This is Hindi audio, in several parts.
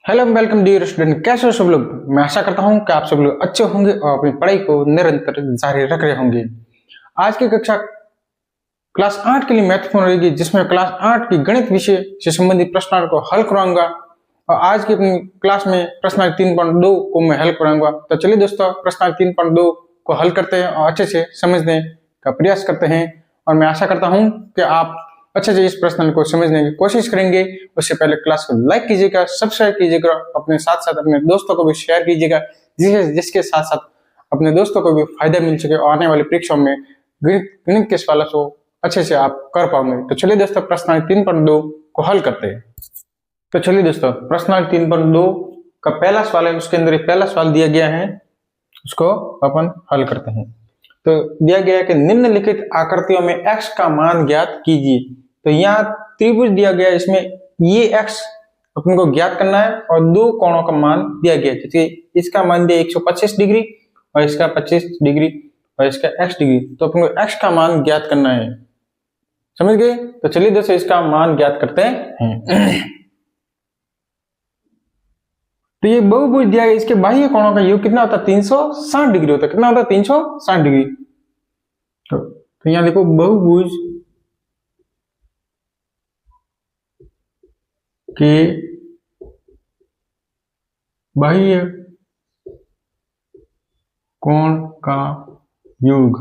हेलो वेलकम डियर स्टूडेंट, कैसे हो सब लोग। मैं आशा करता हूं कि आप सब लोग अच्छे होंगे और अपनी पढ़ाई को निरंतर जारी रख रहे होंगे। आज की कक्षा क्लास 8 के लिए महत्वपूर्ण रहेगी, जिसमें क्लास 8 की गणित विषय से संबंधित प्रश्नों को हल कराऊंगा। और आज की अपनी क्लास में प्रश्न 3.2 को मैं हल कराऊंगा। तो चलिए दोस्तों, प्रश्न 3.2 को हल करते हैं और अच्छे से समझने का प्रयास करते हैं। और मैं आशा करता हूं कि आप अच्छे से इस प्रश्न को समझने की कोशिश करेंगे। उससे पहले क्लास को लाइक कीजिएगा, सब्सक्राइब कीजिएगा, अपने साथ साथ अपने दोस्तों को भी शेयर कीजिएगा, जिसके साथ साथ अपने दोस्तों को भी फायदा मिल सके और आने वाली परीक्षाओं में गणित के सवालों को अच्छे से आप कर पाओगे। तो चलिए दोस्तों, प्रश्न 3.2 को हल करते हैं। तो चलिए दोस्तों, प्रश्न 3.2 का पहला सवाल है, उसके अंदर पहला सवाल दिया गया है, उसको अपन हल करते हैं। तो दिया गया है कि निम्नलिखित आकृतियों में x का मान ज्ञात कीजिए। तो यहाँ त्रिभुज दिया गया है, इसमें ये x अपन को ज्ञात करना है और दो कोणों का मान दिया गया है। जैसे इसका मान दिया 125 डिग्री और इसका 25 डिग्री और इसका x डिग्री। तो अपन को x का मान ज्ञात करना है, समझ गए। तो चलिए दोस्तों, इसका मान ज्ञात करते हैं। तो ये बहुभुज दिया गया, इसके बाह्य कोणों का योग कितना होता है? 360 डिग्री होता है। कितना होता है? 360 डिग्री। तो यहां देखो, बहुभुज के बाह्य कोण का योग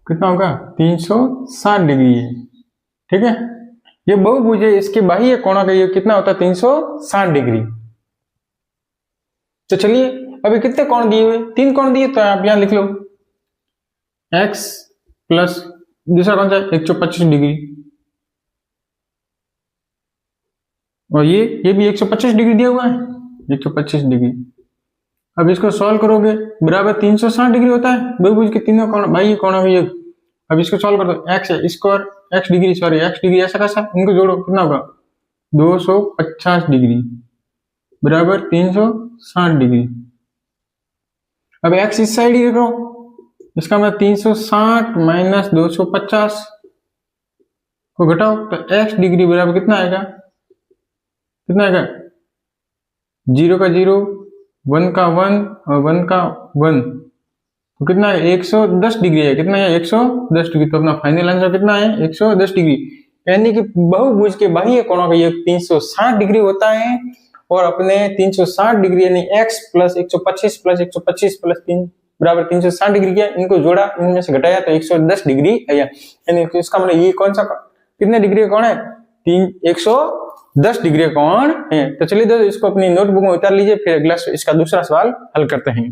कितना होगा? 360 डिग्री है, ठीक है। ये बहुभुज है, इसके बाह्य कोणों का योग कितना होता है? 360 डिग्री। तो चलिए, अभी कितने कोण दिए हुए? 3 कोण दिए, तो आप यहां लिख लो x प्लस दूसरा कौन सा? 125 डिग्री, और ये भी 125 डिग्री दिया हुआ है, 125 डिग्री। अब इसको सॉल्व करोगे, बराबर 360 डिग्री होता है बहुभुज के तीनों कोण बाह्य कोणों का योग। अब इसको सॉल्व कर दो, x स्क्वायर x डिग्री ऐसा कैसा, इनको जोड़ो, कितना होगा? 250 डिग्री बराबर 360 डिग्री। अब x इस साइड ही रखो, इसका मतलब 360 माइनस 250 को घटाओ, तो x डिग्री बराबर कितना आएगा? कितना आएगा? 0 का 0, 1 का 1 और 1 का 1, तो कितना है? 110 डिग्री है। कितना है? 110 डिग्री। तो अपना फाइनल आंसर कितना है? 110 डिग्री। यानी कि बहुभुज के बाह्य कोणों का योग 360 डिग्री होता है, और अपने 360 डिग्री यानी x प्लस 125 प्लस 125 प्लस 3 बराबर 360 डिग्री किया, इनको जोड़ा, इनमें से घटाया तो 110 डिग्री आया। यानी इसका मतलब ये कौन सा कितने डिग्री का कोण है? 110 डिग्री का कोण है। तो चलिए दोस्तों, इसको अपनी नोटबुक में उतार लीजिए, फिर अगला इसका दूसरा सवाल हल करते हैं।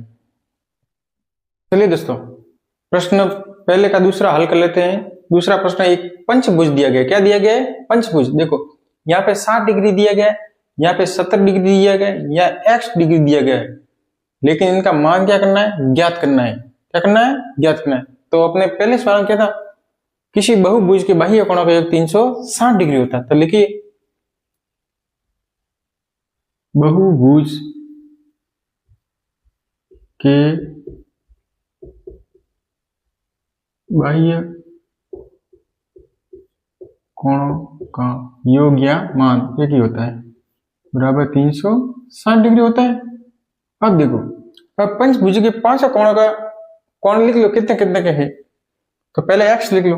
चलिए दोस्तों, प्रश्न पहले का दूसरा हल कर लेते हैं। दूसरा प्रश्न एक पंचभुज दिया गया। क्या दिया गया है? पंचभुज। देखो, यहाँ पे 60 डिग्री दिया गया है, यहाँ पे 70 डिग्री दिया गया है, या x डिग्री दिया गया है, लेकिन इनका मान क्या करना है? ज्ञात करना है। क्या करना है? ज्ञात करना है। तो अपने पहले सवाल क्या था? किसी बहुभुज के बाह्य कोणों का योग 360 डिग्री होता है। तो लिखिए, बहुभुज के बाह्य कोणों का योग या मान एक ही होता है, बराबर 360 डिग्री होता है। अब देखो, अब पंचभुज के 5 कोणों का कोण लिख लो, कितने कितने के हैं। तो पहले x लिख लो,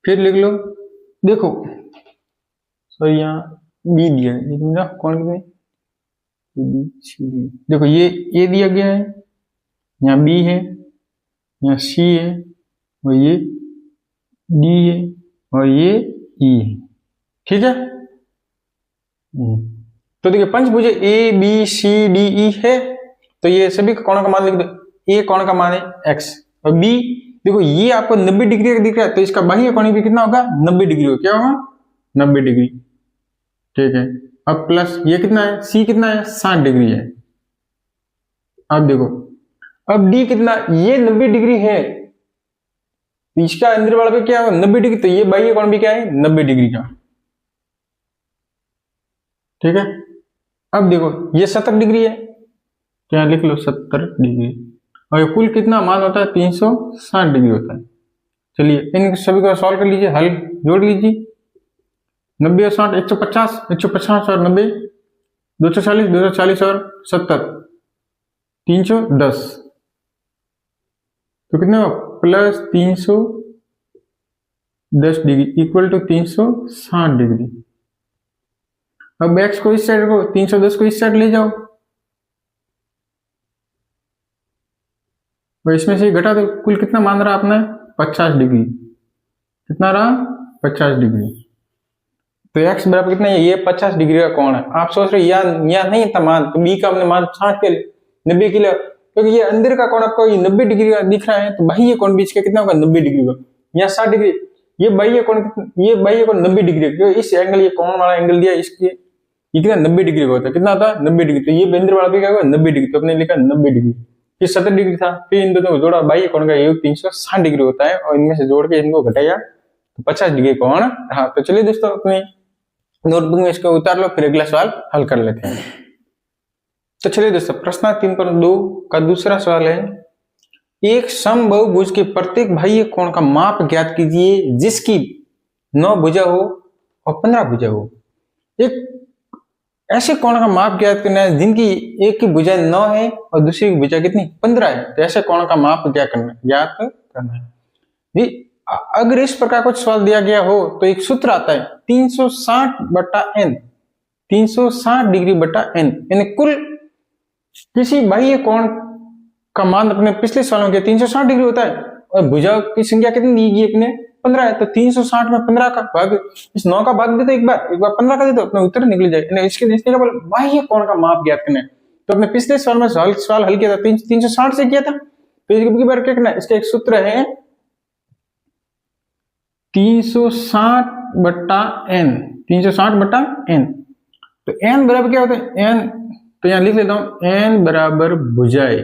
फिर लिख लो, देखो सॉरी यहाँ b दिया है, लेकिन कोण कितने? देखो, ये a दिया गया है, यहाँ b है, यहाँ c है, और ये d है, और ये e है, ठीक है। तो देखिए, पंचभुज a b c d e है, तो ये सभी कोणों का मान लिख दो। a कोण का मान है x, और b देखो ये आपको 90 डिग्री का दिख रहा है, तो इसका बाह्य कोण भी कितना होगा? 90 डिग्री हो। क्या होगा? 90 डिग्री, ठीक है। अब प्लस ये कितना है? c कितना है? 60 डिग्री है। अब देखो, अब d कितना? ये 90 डिग्री है, इसका अंदर वाला पे क्या होगा? 90 डिग्री। तो ये बाह्य कोण भी क्या है? 90 डिग्री का, ठीक है। अब देखो, ये 70 डिग्री है, क्या लिख लो? 70 डिग्री। और ये कुल कितना मान होता है? 360 डिग्री होता है। चलिए, इन सभी को सॉल्व कर लीजिए, हल जोड़ लीजिए। 90 और 60 150, 150 और 90 240, 240 और 70 310। तो कितने हुआ? Plus 310 degree equal to 360 degree. अब x को इस साइड को 310 को इस साइड ले जाओ और इसमें से घटा दो। कुल कितना मान रहा आपने? 50 डिग्री। कितना रहा? 50 डिग्री। तो x बराबर कितना है? ये 50 डिग्री का कोण है। आप सोच रहे यहाँ नहीं था मान, तो b का हमने मान 60 के 90 के लिए, क्योंकि ये अंदर का कोण आपको 90 डिग्री का दिख रहा है, तो बाह्य कोण बीच का कितना होगा? 90 डिग्री का। यहाँ 60 डिग्री, ये बाह्य कोण 90 डिग्री, क्योंकि इस एंगल, ये कोण वाला एंगल दिया, इसके ये कितना 90 डिग्री का होता है। कितना होता है? 90 डिग्री। तो ये अंदर वाला भी क्या होगा? 90 डिग्री। तो अपने लिखा 90 डिग्री। ये 70 डिग्री था, फिर इन दोनों को जोड़ा, बाह्य कोण का योग 360 डिग्री होता है, और इनमें से जोड़ के इनको घटाया तो 50 डिग्री कोण। हाँ, तो चलिए दोस्तों अपने नोटबुक में इसको उतार लो, फिर अगला सवाल हल कर लेते हैं। तो चलिए दोस्तों, प्रश्न 3.2 का दूसरा सवाल है, एक समबाहुभुज के प्रत्येक बाह्य कोण का माप ज्ञात कीजिए जिसकी 9 भुजा हो और 15 भुजा हो। एक ऐसे कोण का माप ज्ञात करना है जिनकी एक की भुजा 9 है और दूसरी की भुजा कितनी? 15 है। तो ऐसे कोण का माप ज्ञात करना है जी। अगर इस प्रकार कुछ सवाल दिया गया हो तो एक सूत्र आता है 360/n, 360 डिग्री बटा n, यानी कुल किसी बाह्य कोण का मान अपने पिछले सवालों के 360 डिग्री होता है, और भुजा की संख्या कितनी दी गई अपने? 15 है। तो 360 में 15 का भाग, इस 9 का भाग दे दो एक बार 15 का दे दो, अपना उत्तर निकल जाए। इसके बाह्य कोण का माप ज्ञात करना है। तो अपने पिछले सवाल में सवाल हल किया था 360 से किया था, तो इसकी बार क्या करना है? इसका एक सूत्र है 360/n, 360/n। तो n बराबर क्या होता है? n, तो यहां लिख लेता हूं, n बराबर भुजाएं।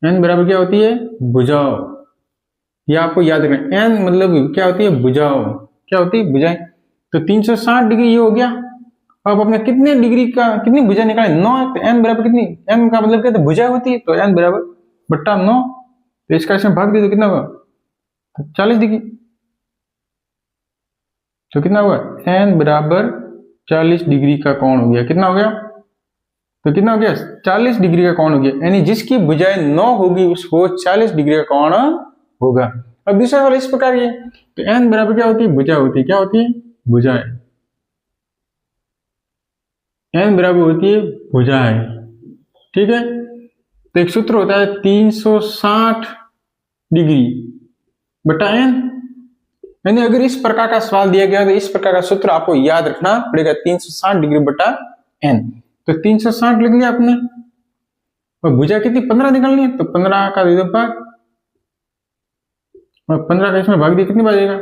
n बराबर क्या होती है? भुजाओं। ये आपको याद रखना, n मतलब क्या होती है? भुजाओं। क्या होती है? भुजाएं। तो 360 डिग्री ये हो गया। अब अपने कितने डिग्री का कितनी भुजा निकाले? 9। तो n बराबर कितनी? n का मतलब क्या? भुजा होती है, तो n बराबर बट्टा 9। तो इसका इसमें भाग दे तो कितना होगा? 40 डिग्री। तो कितना हुआ? n बराबर 40 डिग्री का कोण हो गया। कितना हो गया? तो कितना हो गया? 40 डिग्री का कोण हो गया, यानी जिसकी भुजाएं 9 होगी उसको 40 डिग्री का कोण होगा। अब दूसरा वाला इस प्रकार ये, तो n बराबर क्या होती है? भुजा होती है। क्या होती है? भुजाएं। n बराबर होती है भुजाएं। ठीक है। तो एक सूत्र होता है 360 डिग्री बटा n, यानी अगर इस प्रकार का सवाल दिया गया तो इस प्रकार का सूत्र आपको याद रखना पड़ेगा, 360 डिग्री बटा n। तो 360 लिख लिया आपने, और भुजा कितनी? 15 निकालनी है, तो 15 का दे दो भाग, और 15 का इसमें भाग दिया, कितनी बचेगा?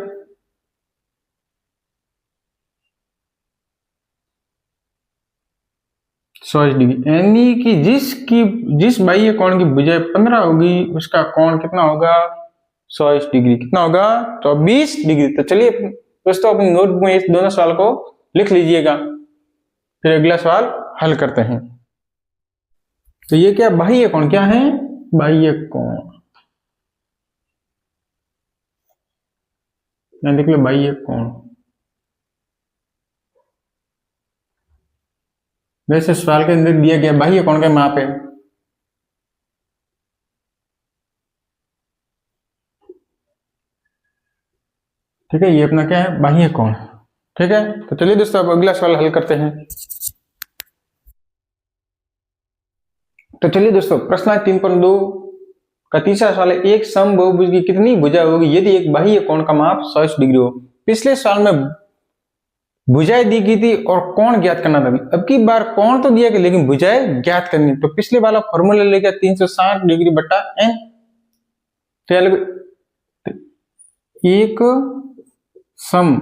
100 डिग्री, यानी कि जिस बाह्य कोण की भुजाएं 15 होगी उसका कोण कितना होगा? 100 डिग्री। कितना होगा? 24 डिग्री। तो चलिए दोस्तों अपनी नोटबुक में इस दोनों सवाल को लिख लीजिएगा, फिर अगला सवाल हल करते हैं। तो ये क्या? बाह्य कोण। क्या है? बाह्य कोण। यहां देख लो, बाह्य कोण। वैसे सवाल के अंदर दिया गया बाह्य कोण का माप है। ठीक है, ये अपना क्या है? बाह्य कोण। ठीक है, तो चलिए दोस्तों अब अगला सवाल हल करते हैं। तो चलिए दोस्तों, प्रश्न 3.2 का तीसरा सवाल है, एक समबाहुभुज की कितनी भुजा होगी यदि एक बाह्य कोण का माप 100 डिग्री हो? पिछले सवाल में भुजाएं दी गई थी और कोण ज्ञात करना था। अब की बार कोण तो दिया गया लेकिन भुजाएं ज्ञात करनी। तो पिछले वाला फॉर्मूला लेगा 360 डिग्री बटा n। तो एक सम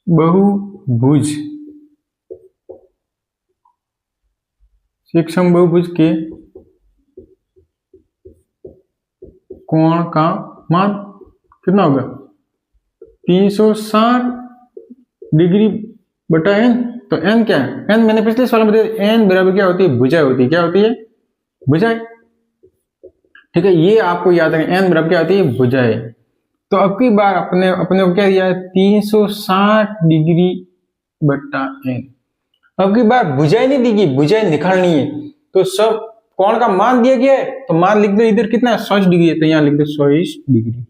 बहुभुज, एक समबाहुभुज के कोण का मान कितना होगा? 360 डिग्री बटा n। तो n क्या है? n मैंने पिछले सवाल में बताया, n बराबर क्या होती है? भुजाएं होती है। क्या होती है? भुजाएं। ठीक है, ये आपको याद रखें, n बराबर क्या होती है? भुजाएं। तो अब की बार अपने अपने को क्या दिया है, 360 डिग्री बट्टा एन। अब की बार भुजाएं नहीं दी गई, भुजाएं निकालनी है। तो सब कोण का मान दिया गया है, तो मान लिख दो इधर कितना है, 100 डिग्री है, तो यहाँ लिख दो 100 डिग्री।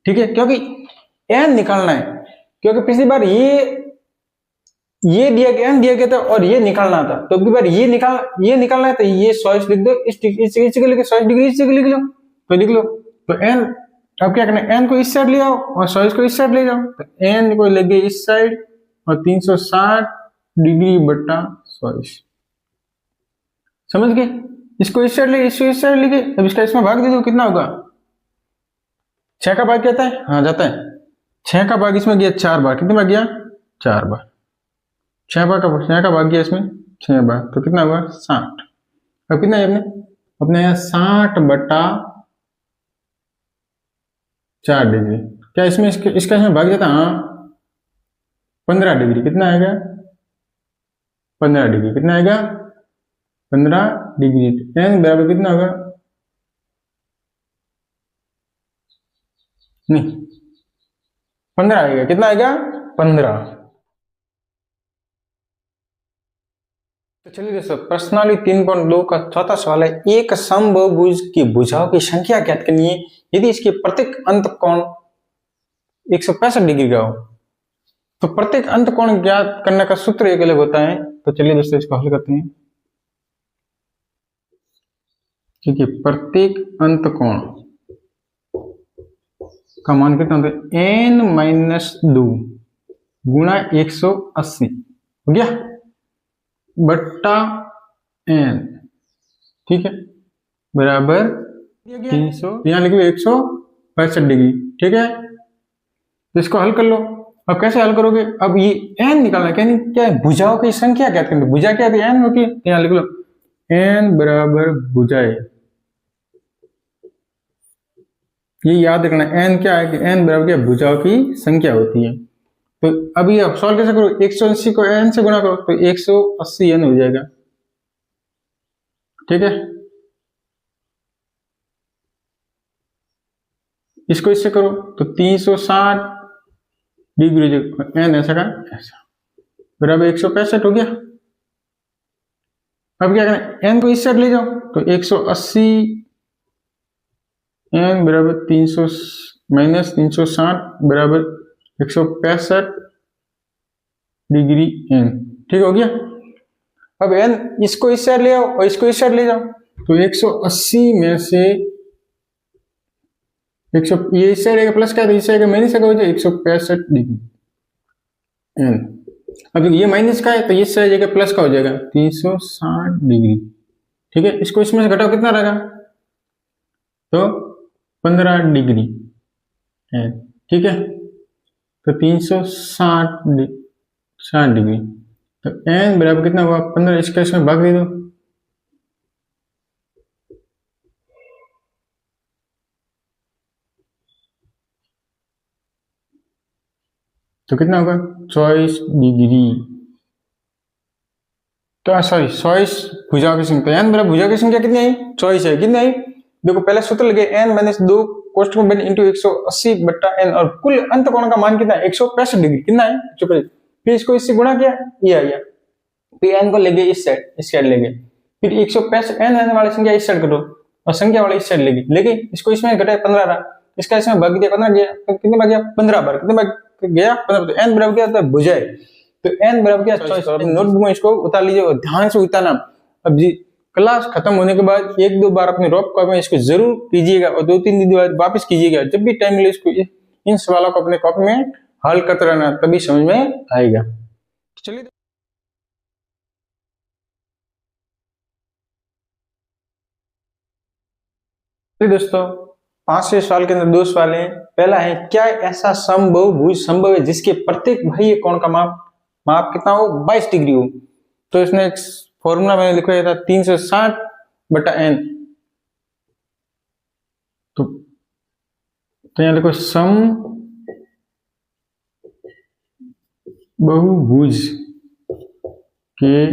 ठीक है, क्योंकि एन निकालना है, क्योंकि पिछली बार ये दिया गया, एन दिया गया था और ये निकालना था। तो अब की बार ये निकालना है, तो ये 100 लिख दो, इस जगह लिख 100 डिग्री, इस जगह लिख लो, तो लिख लो। तो एन अब क्या करना है, एन को इस साइड ले आओ और 100 को इस साइड ले जाओ। तो एन को लगे इस साइड और 360 डिग्री बट्टा 100। समझ गए? इसको इस साइड ले, इसको इस साइड लेके अब इसका इसमें भाग दे दो, कितना होगा, 6 का भाग जाता है, हाँ जाता है। 6 का भाग इसमें गया 4 बार, कितने बार गया, 4 बार। 6 का भाग गया इसमें 6 बार, तो कितना हुआ 60। अब कितना है अपने यहाँ 60 बट्टा 4 डिग्री। क्या इसमें इसका इसमें भाग जाता, हाँ 15 डिग्री। कितना आएगा 15 डिग्री, कितना आएगा 15 डिग्री। एन बराबर कितना होगा, नहीं 15 आएगा, कितना आएगा 15। तो चलिए दोस्तों, प्रश्नावली 3.2 का चौथा सवाल है, एक समबाहुभुज की भुजाओं की संख्या ज्ञात करनी है यदि इसके प्रत्येक अंत कोण 165 डिग्री का हो। तो प्रत्येक अंत कोण ज्ञात करने का सूत्र एक अलग होता है। तो चलिए दोस्तों इसको हल करते हैं। ठीक है, प्रत्येक अंत कोण का मान कितना होता है, n-2 गुणा 180 हो गया बट्टा n। ठीक है, बराबर 300, यहाँ लिख लो 165 डिग्री। ठीक है, तो इसको हल कर लो। अब कैसे हल करोगे, अब ये n निकालना क्या है, भुजाओं की संख्या क्या है, भुजा क्या है, n होती है। यहाँ लिख लो n बराबर भुजाएं, ये याद रखना। n क्या है कि n बराबर क्या, भुजाओं की संख्या होती है। तो अभी आप सॉल्व कैसे करो, 180 को n से गुणा करो तो 180 n हो जाएगा। ठीक है, इसको इससे करो तो 360 डिग्री n ऐसा का ऐसा बराबर 165 हो गया। अब क्या करना, n को इस साइड ले जाओ तो 180 n बराबर 300 माइनस 360 बराबर 165 डिग्री n। ठीक हो गया। अब n इसको इस साइड ले आओ और इसको इस साइड ले जाओ तो 180 में से 100, ये इस साइड प्लस का, इस साइड माइनस का हो जाए 165 डिग्री n। अब ये माइनस का है तो इस साइड जगह प्लस का हो जाएगा 360 डिग्री। ठीक है, इसको इसमें से घटाओ, कितना रहेगा, तो 15 डिग्री n। ठीक है, तो 360 डिग्री, तो n बराबर कितना हुआ 15, इसका इसमें भाग दे दो। तो कितना होगा 24 डिग्री। तो सॉरी 24 भुजाओं की संख्या, n बराबर भुजा की संख्या कितनी आई, 24 है। कितनी आई, देखो पहले सूत्र लगे n माइनस 2 कोष्टक में इंटू 180 बट्टा n, और कुल अंत कोण का मान कितना है 165 डिग्री। कितना है 165। फिर इसको इससे गुणा किया, ये आ गया। फिर n को ले गए इस साइड ले गए, फिर 165 n आने वाली संख्या इस साइड करो और संख्या वाले इस साइड ले गए, इसको इसमें घटाया 15 रहा, इसका इसमें भाग दिया 15 गया, तो कितने भाग गया 15 बार, कितने भाग गया 15। तो n बराबर क्या होता है भुजाएं, तो n बराबर क्या 24। नोटबुक में इसको उतार लीजिए और ध्यान से उतारना। अब जी क्लास खत्म होने के बाद 1-2 बार अपने रॉप कॉपी में इसको जरूर कीजिएगा और 2-3 दिन बाद वापस कीजिएगा। जब भी टाइम मिले इसको इन सवालों को अपने कॉपी में हल करते रहना, तभी समझ में आएगा। चलिए दोस्तों, 5वें सवाल के अंदर 2 सवाल हैं। पहला है, क्या ऐसा समबाहुभुज संभव है जिसके प्रत्येक बाह्य कोण का माप कितना हो 22 डिग्री हो। तो इसमें एक फॉर्मूला मैंने लिखा था 360 बटा n। तो यहाँ लिखो समबाहुभुज के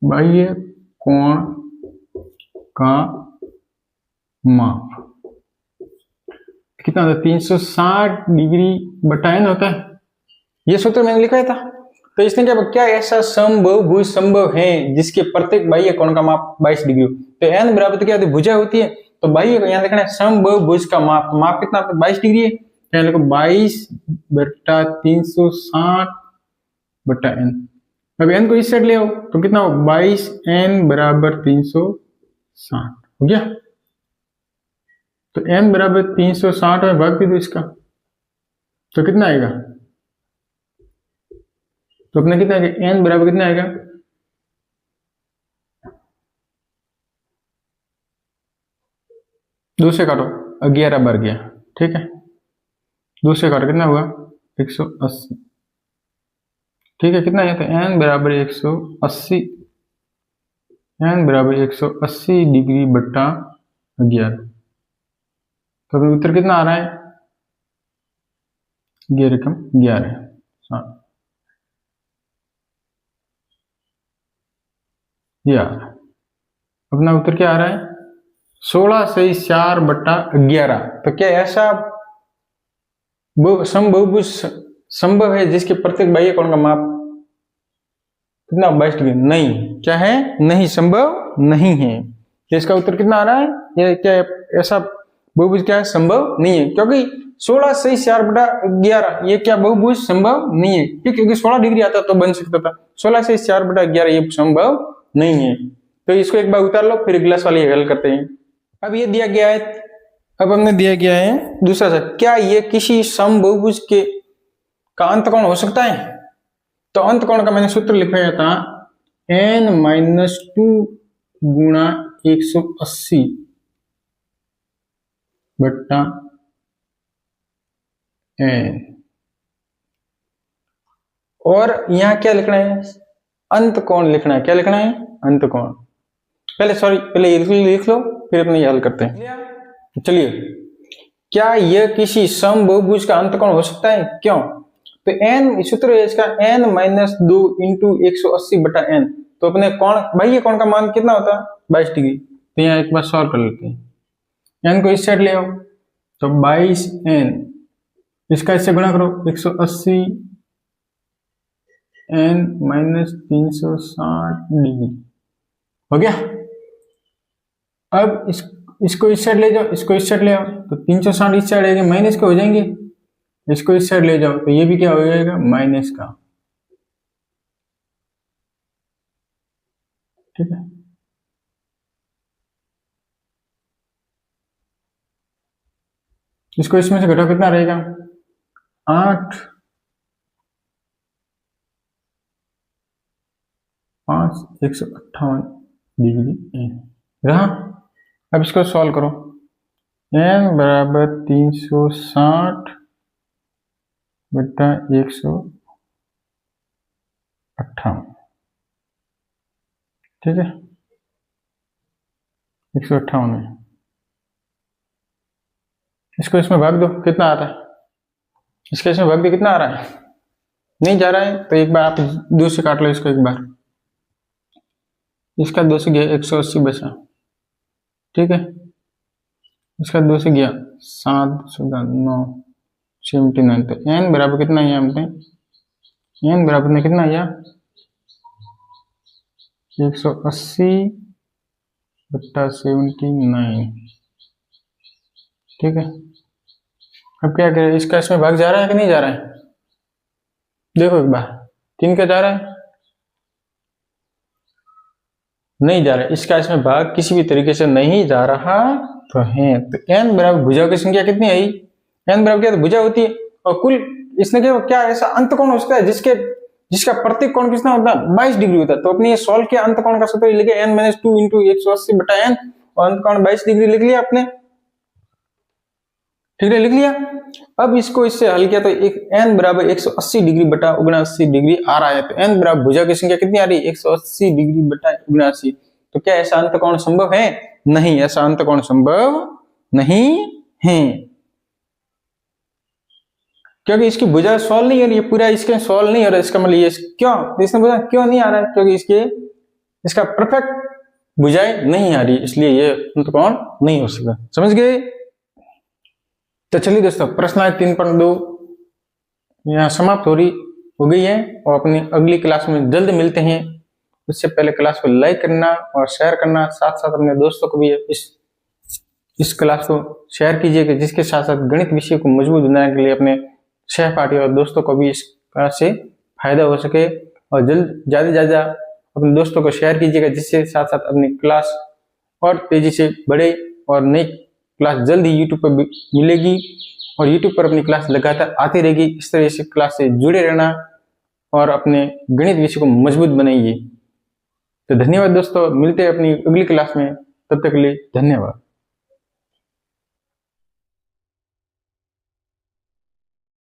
बाह्य कोण का माप कितना होता है 360 डिग्री बटा n होता है। ये सूत्र मैंने लिखा था। तो इसने क्या ऐसा समबाहुभुज संभव है जिसके प्रत्येक बाह्य कोण का माप 22 डिग्री हो। तो n बराबर तो क्या होती है भुजा होती है, तो बाह्य को यहाँ लिखना है समबाहुभुज का माप, तो माप कितना 22 डिग्री है, तो यहाँ लिखो 22 बटा 360 बटा n। अब n को इस साइड ले आओ तो कितना हो 22 n बराबर 360 हो गया। तो n बराबर 360 में भाग भी दो इसका, तो कितना आएगा, तो अपना कितना आएगा n बराबर कितना आएगा 2 से काटो 11 बढ़ गया, ठीक है 2 से काटो कितना हुआ 180, ठीक है कितना है, तो n बराबर 180, n बराबर 180 डिग्री बट्टा 11, तो अभी उत्तर कितना आ रहा है 11 यार अपना उत्तर क्या आ रहा है 16 से 4 बट्टा 11। तो क्या ऐसा समबाहुभुज संभव है जिसके प्रत्येक बाह्य कोण का माप कितना 22 डिग्री? नहीं, क्या है, नहीं, संभव नहीं है। तो इसका उत्तर कितना आ रहा है, ये क्या ऐसा बहुभुज क्या है संभव नहीं है, क्योंकि 16 से 4 बटा 11 ये क्या बहुभुज संभव नहीं है, क्योंकि 16 डिग्री आता तो बन सकता था, 16 से 4 बटा 11 ये संभव नहीं है। तो इसको एक बार उतार लो, फिर ग्लास वाली हल करते हैं। अब ये दिया गया है, अब हमने दिया गया है दूसरा सा, क्या ये किसी समबाहुभुज के का अंतकोण हो सकता है? तो अंतकोण का मैंने सूत्र लिखाया था n-2 गुणा 180 बट्टा n, और यहां क्या लिखना है, अंतकोण लिखना है। क्या लिखना है, अंतकोण। पहले लिख लो, फिर अपने हल करते हैं। चलिए, क्या यह किसी समबाहुभुज का अंतकोण हो सकता है? क्यों? तो n सूत्र है इसका n-2 इंटू 180 बटा n, तो अपने कोण बाह्य कोण का मान कितना होता है 22 डिग्री। तो यहाँ एक बार सॉल्व कर लेते हैं, n को इस साइड ले आओ तो 22n, इसका इससे गुणा करो 180 n माइनस 360 डिग्री हो गया। अब इसको इस साइड ले जाओ, इसको इस साइड ले आओ तो 360 इस साइड आएगा, माइनस के हो जाएंगे, इसको इस साइड ले जाओ तो ये भी क्या हो जाएगा माइनस का, ठीक है। इसको इसमें से घटाओ कितना रहेगा 8 5 158 डिग्री रहा। अब इसको सॉल्व करो, n बराबर 360 बटा 158, ठीक है 158 में इसको इसमें भाग दो, कितना आता है, इसके इसमें भाग दो कितना आ रहा है, नहीं जा रहा है, तो एक बार आप 2 से काट लो इसको, एक बार इसका 2 से गया 180 बचा, ठीक है, इसका 2 से गया 7 9 79, तो n बराबर कितना है हमने, n बराबर में कितना आया 180 बट्टा 79, ठीक है। अब क्या करें, इसका इसमें भाग जा रहा है कि नहीं जा रहा है, देखो एक बार 3 का जा रहा है, नहीं जा रहा है, इसका इसमें भाग किसी भी तरीके से नहीं जा रहा तो है। तो n बराबर भुजाओं की संख्या कितनी आई, n बराबर क्या, तो भुजा होती है, और कुल इसने क्या ऐसा अंतकोण हो सकता है जिसका प्रत्येक कोण कितना होता है 22 डिग्री होता है। तो अपने ये सोल्व किया अंतकोण का सूत्र लिखे n-2 इंटू 180 बटा n, और अंतकोण 22 डिग्री लिख लिया आपने, ठीक है लिख लिया। अब इसको इससे हल किया तो एक n बराबर 180 डिग्री बटा 79 डिग्री आ रहा है। तो n बराबर भुजा की संख्या कितनी आ रही है 180 डिग्री बटा 79। तो क्या ऐसा अंतकोण संभव है? नहीं, ऐसा अंतकोण संभव नहीं है, क्योंकि इसकी भुजा सॉल्व नहीं हो रही है, पूरा इसके सॉल्व नहीं हो रहा है। इसका मतलब ये क्यों, इसने बोला क्यों नहीं आ रहा है, क्योंकि इसका परफेक्ट भुजाएं नहीं आ रही, इसलिए ये अंतकोण नहीं हो सकता। समझ गए? तो चलिए दोस्तों, प्रश्न 3.2 यहाँ समाप्त हो गई है और अपनी अगली क्लास में जल्द मिलते हैं। उससे पहले क्लास को लाइक करना और शेयर करना, साथ साथ अपने दोस्तों को भी इस क्लास को शेयर कीजिएगा, जिसके साथ साथ गणित विषय को मजबूत बनाने के लिए अपने सहपाठी और दोस्तों को भी इस क्लास से फायदा हो सके। और जल्द ज़्यादा से ज़्यादा अपने दोस्तों को शेयर कीजिएगा, जिससे साथ साथ अपनी क्लास और तेजी से बढ़े और नई क्लास जल्द ही यूट्यूब पर मिलेगी और यूट्यूब पर अपनी क्लास लगातार आती रहेगी। इस तरह से क्लास से जुड़े रहना और अपने गणित विषय को मजबूत बनाइए। तो धन्यवाद दोस्तों, मिलते हैं अपनी अगली क्लास में, तब तक के लिए धन्यवाद।